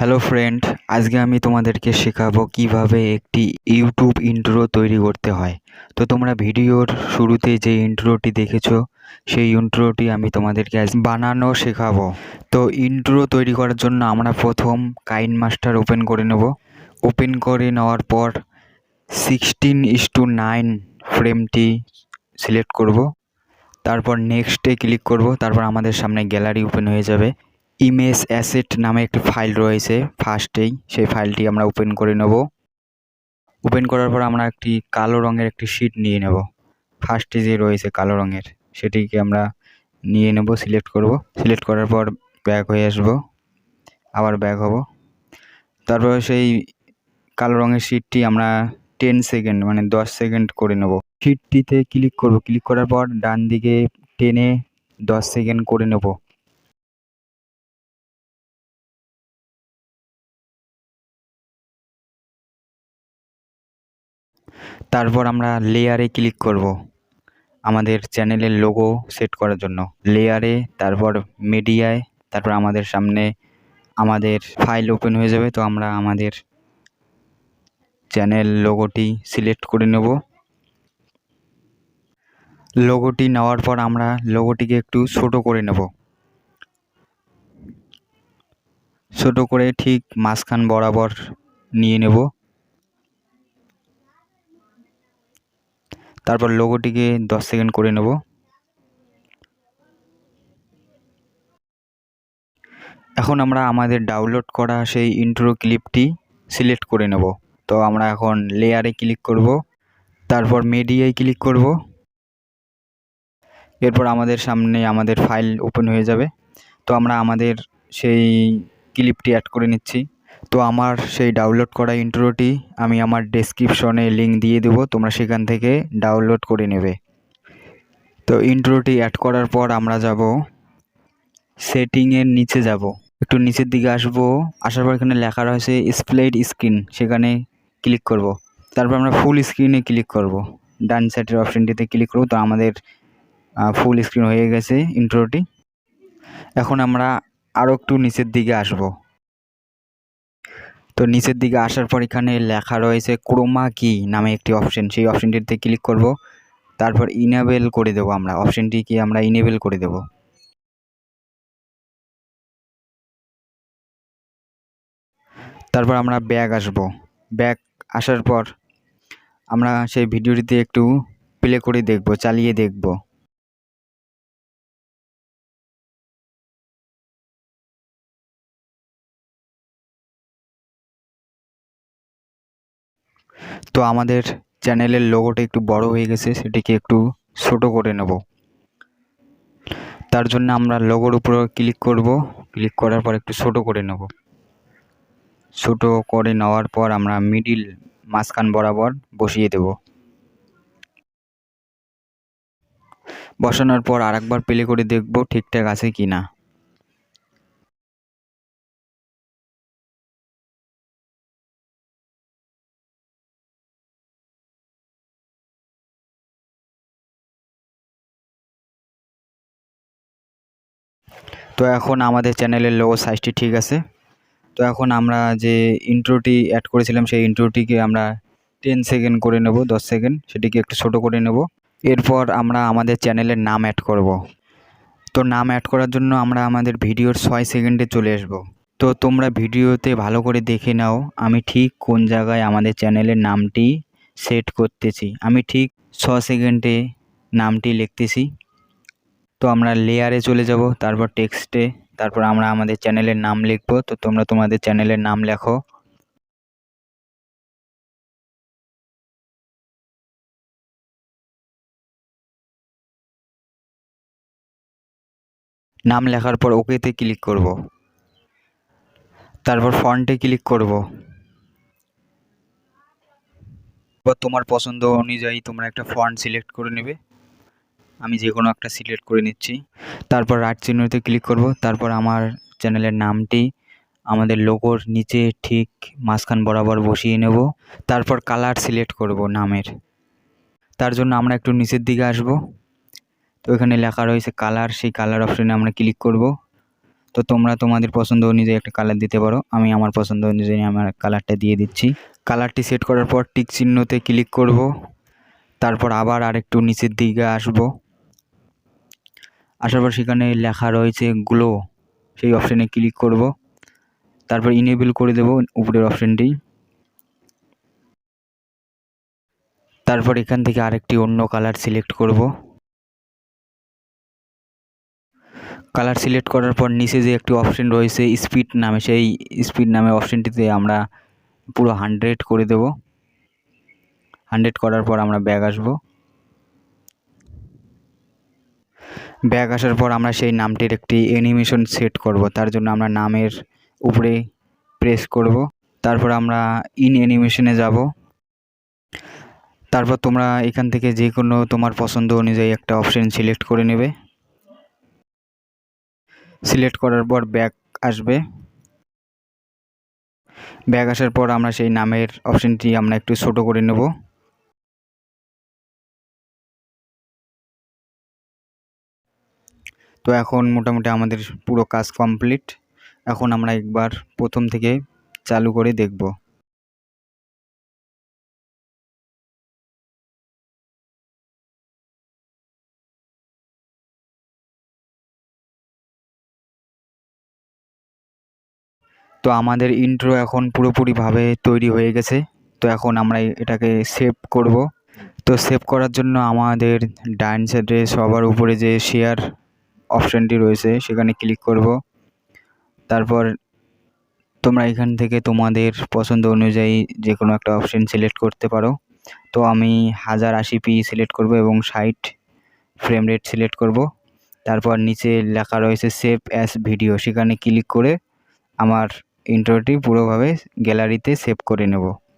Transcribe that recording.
Hello friend, আজকে আমি তোমাদেরকে শেখাবো কিভাবে একটি ইউটিউব ইন্ট্রো তৈরি করতে হয়। তো তোমরা ভিডিওর শুরুতে যে ইন্ট্রোটি দেখেছো সেই ইন্ট্রোটি আমি তোমাদেরকে আজ বানানো শেখাবো। তো ইন্ট্রো তৈরি করার জন্য আমরা প্রথম কাইনমাস্টার ওপেন করে নেব। ওপেন করে নেওয়ার পর 16:9 ফ্রেমটি সিলেক্ট করব। তারপর নেক্সটে ক্লিক করব। তারপর আমাদের সামনে গ্যালারি ওপেন হয়ে যাবে। ইমেজ অ্যাসেট নামে একটি ফাইল রয়েছে ফার্স্টেই, সেই ফাইলটি আমরা ওপেন করে নেব। ওপেন করার পর আমরা একটি কালো রঙের একটি শিট নিয়ে নেব। ফার্স্টে যে রয়েছে কালো রঙের সেটিকে আমরা নিয়ে নেব, সিলেক্ট করব। সিলেক্ট করার পর ব্যাক হয়ে আসব, আবার ব্যাক হব। তারপর সেই কালো রঙের শিটটি আমরা 10 সেকেন্ড মানে 10 সেকেন্ড করে নেব। শিটটিতে ক্লিক করব। ক্লিক করার পর ডান দিকে টেনে 10 সেকেন্ড করে নেব। তারপর আমরা লেয়ারে ক্লিক করব আমাদের চ্যানেলের লোগো সেট করার জন্য। লেয়ারে, তারপর মিডিয়ায়, তারপর আমাদের সামনে আমাদের ফাইল ওপেন হয়ে যাবে। তো আমরা আমাদের চ্যানেল লোগোটি সিলেক্ট করে নেব। লোগোটি নেওয়ার পর আমরা লোগোটিকে একটু ছোট করে নেব। ছোট করে ঠিক মাঝখান বরাবর নিয়ে নেব। তারপর লোগোটিকে 10 সেকেন্ড করে নেব। এখন আমরা আমাদের ডাউনলোড করা সেই ইন্ট্রো ক্লিপটি সিলেক্ট করে নেব। তো আমরা এখন লেয়ারে ক্লিক করব, তারপর মিডিয়ায় ক্লিক করব। এরপর আমাদের সামনে আমাদের ফাইল ওপেন হয়ে যাবে। তো আমরা আমাদের সেই ক্লিপটি অ্যাড করে নিচ্ছি। তো আমার সেই ডাউনলোড করা ইন্ট্রোটি আমি আমার ডেসক্রিপশনে লিঙ্ক দিয়ে দেবো, তোমরা সেখান থেকে ডাউনলোড করে নেবে। তো ইন্ট্রোটি অ্যাড করার পর আমরা যাব সেটিংয়ের নিচে, যাব একটু নিচের দিকে আসবো। আসার পর এখানে লেখা রয়েছে স্প্লিট স্ক্রিন, সেখানে ক্লিক করব। তারপর আমরা ফুল স্ক্রিনে ক্লিক করব। ডান সাইডের অপশানটিতে ক্লিক করব। তো আমাদের ফুল স্ক্রিন হয়ে গেছে ইন্ট্রোটি। এখন আমরা আরও একটু নিচের দিকে আসব। তো নিচের দিকে আসার পর এখানে লেখা রয়েছে ক্রোমা কি নামে একটি অপশন, সেই অপশানটিতে ক্লিক করব। তারপর ইনেবল করে দেবো, আমরা অপশানটিকে আমরা ইনেবল করে দেব। তারপর আমরা ব্যাক আসব। ব্যাক আসার পর আমরা সেই ভিডিওটিতে একটু প্লে করে দেখব, চালিয়ে দেখব। তো আমাদের চ্যানেলের লোগোটা একটু বড় হয়ে গেছে, সেটিকে একটু ছোট করে নেব। তার জন্য আমরা লোগোর উপর ক্লিক করব। ক্লিক করার পর একটু ছোট করে নেব। ছোট করে নেওয়ার পর আমরা মিডিল মাঝখান বরাবর বসিয়ে দেব। বসানোর পর আরেকবার প্লে করে দেখব ঠিকঠাক আছে কি না। তো এখন আমাদের চ্যানেলের লোগো সাইজটি ঠিক আছে। তো এখন আমরা যে ইন্ট্রোটি অ্যাড করেছিলাম সেই ইন্ট্রোটিকে আমরা 10 সেকেন্ড করে নেব, 10 সেকেন্ড, সেটিকে একটু ছোট করে নেব। এরপর আমরা আমাদের চ্যানেলের নাম অ্যাড করব। তো নাম অ্যাড করার জন্য আমরা আমাদের ভিডিওর 6 সেকেন্ডে চলে আসব। তো তোমরা ভিডিওতে ভালো করে দেখে নাও আমি ঠিক কোন জায়গায় আমাদের চ্যানেলের নামটি সেট করতেছি। আমি ঠিক 6 সেকেন্ডে নামটি লিখতেছি। তো আমরা লেয়ারে চলে যাব, তারপর টেক্সটে, তারপর আমরা আমাদের চ্যানেলের নাম লিখব। তো তোমরা তোমাদের চ্যানেলের নাম লেখো। নাম লেখার পর ওকেতে ক্লিক করব। তারপর ফন্টে ক্লিক করব। তোমার পছন্দ অনুযায়ী তোমরা একটা ফন্ট সিলেক্ট করে নেবে। আমি যে কোনো একটা সিলেক্ট করে নিচ্ছি। তারপর রাইট চিহ্নতে ক্লিক করব। তারপর আমার চ্যানেলের নামটি আমাদের লোগোর নিচে ঠিক মাঝখান বরাবর বসিয়ে নেব। তারপর কালার সিলেক্ট করব নামের। তার জন্য আমরা একটু নিচের দিকে আসব। তো এখানে লেখা রয়েছে কালার, সেই কালার অপশনে আমরা ক্লিক করব। তো তোমরা তোমাদের পছন্দ অনুযায়ী একটা কালার দিতে পারো। আমি আমার পছন্দ অনুযায়ী আমার কালারটা দিয়ে দিচ্ছি। কালারটি সেট করার পর টিক চিহ্নতে ক্লিক করব, তারপর আবার আরেকটু নিচের দিকে আসব। আসার পর সেখানে লেখা রয়েছে গ্লো, সেই অপশানে ক্লিক করব, তারপর ইনেবল করে দেব উপরের অপশানটি। তারপর এখান থেকে আরেকটি অন্য কালার সিলেক্ট করব। কালার সিলেক্ট করার পর নিচে যে একটি অপশান রয়েছে স্পিড নামে, সেই স্পিড নামে অপশানটিতে আমরা পুরো 100 করে দেব। 100 করার পর আমরা ব্যাক আসব। ব্যাক আসার পর আমরা সেই নামটির একটি অ্যানিমেশন সেট করব। তার জন্য আমরা নামের উপরে প্রেস করব, তারপর আমরা ইন অ্যানিমেশনে যাব। তারপর তোমরা এখান থেকে যে কোনো তোমার পছন্দ অনুযায়ী একটা অপশান সিলেক্ট করে নেবে। সিলেক্ট করার পর ব্যাক আসবে। ব্যাক আসার পর আমরা সেই নামের অপশানটি আমরা একটু ছোট করে নেব। তো এখন মোটামুটি আমাদের পুরো কাজ কমপ্লিট। এখন আমরা একবার প্রথম থেকে চালু করে দেখব। তো আমাদের ইন্ট্রো এখন পুরোপুরিভাবে তৈরি হয়ে গেছে। তো এখন আমরা এটাকে সেভ করব। তো সেভ করার জন্য আমাদের ডান সাইডে সবার উপরে যে শেয়ার অপশানটি রয়েছে সেখানে ক্লিক করব। তারপর তোমরা এখান থেকে তোমাদের পছন্দ অনুযায়ী যে কোনো একটা অপশান সিলেক্ট করতে পারো। তো আমি 1080p সিলেক্ট করব এবং 60 ফ্রেম রেট সিলেক্ট করব। তারপর নিচে লেখা রয়েছে সেভ অ্যাজ ভিডিও, সেখানে ক্লিক করে আমার ইন্ট্রোটি পুরোভাবে গ্যালারিতে সেভ করে নেব।